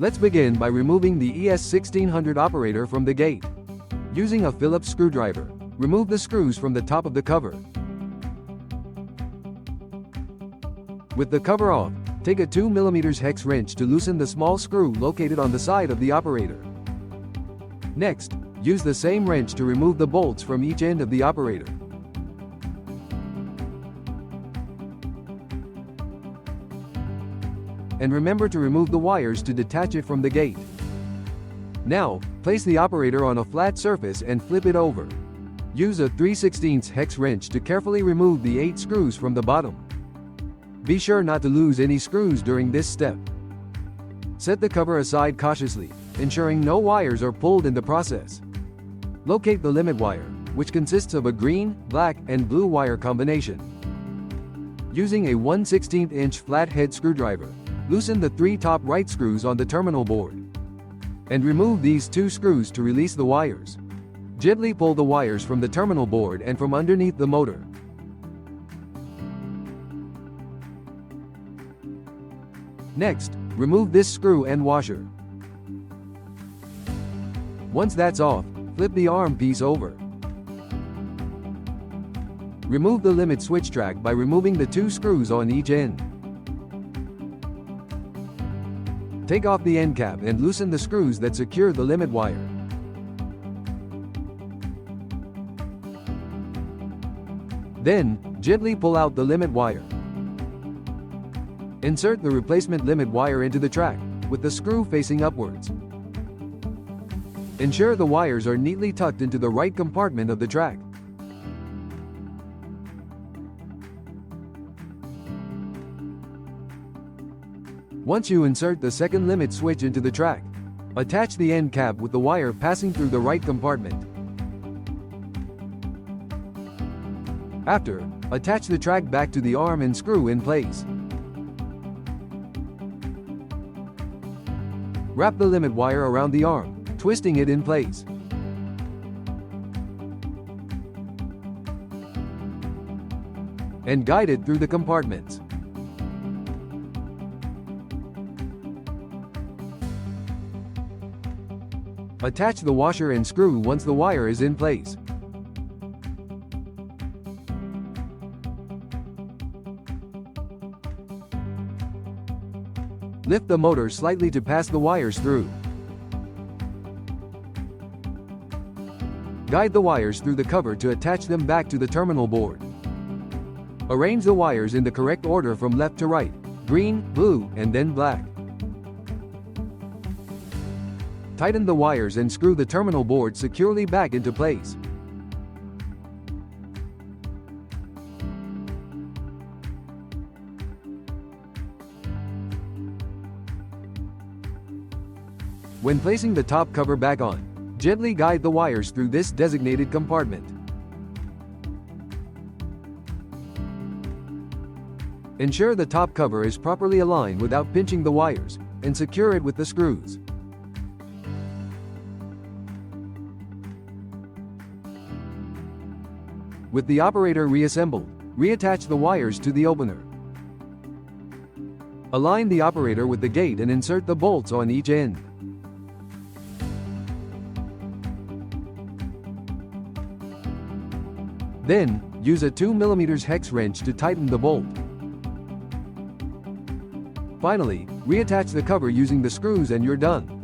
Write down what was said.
Let's begin by removing the ES1600 operator from the gate. Using a Phillips screwdriver, remove the screws from the top of the cover. With the cover off, take a 2mm hex wrench to loosen the small screw located on the side of the operator. Next, use the same wrench to remove the bolts from each end of the operator. And remember to remove the wires to detach it from the gate. Now, place the operator on a flat surface and flip it over. Use a 3/16 hex wrench to carefully remove the 8 screws from the bottom. Be sure not to lose any screws during this step. Set the cover aside cautiously, ensuring no wires are pulled in the process. Locate the limit wire, which consists of a green, black, and blue wire combination. Using a 1/16" flathead screwdriver, loosen the 3 top right screws on the terminal board. And remove these 2 screws to release the wires. Gently pull the wires from the terminal board and from underneath the motor. Next, remove this screw and washer. Once that's off, flip the arm piece over. Remove the limit switch track by removing the 2 screws on each end. Take off the end cap and loosen the screws that secure the limit wire. Then, gently pull out the limit wire. Insert the replacement limit wire into the track, with the screw facing upwards. Ensure the wires are neatly tucked into the right compartment of the track. Once you insert the second limit switch into the track, attach the end cap with the wire passing through the right compartment. After, attach the track back to the arm and screw in place. Wrap the limit wire around the arm, twisting it in place. And guide it through the compartments. Attach the washer and screw once the wire is in place. Lift the motor slightly to pass the wires through. Guide the wires through the cover to attach them back to the terminal board. Arrange the wires in the correct order from left to right, green, blue, and then black. Tighten the wires and screw the terminal board securely back into place. When placing the top cover back on, gently guide the wires through this designated compartment. Ensure the top cover is properly aligned without pinching the wires, and secure it with the screws. With the operator reassembled, reattach the wires to the opener. Align the operator with the gate and insert the bolts on each end. Then, use a 2mm hex wrench to tighten the bolt. Finally, reattach the cover using the screws and you're done.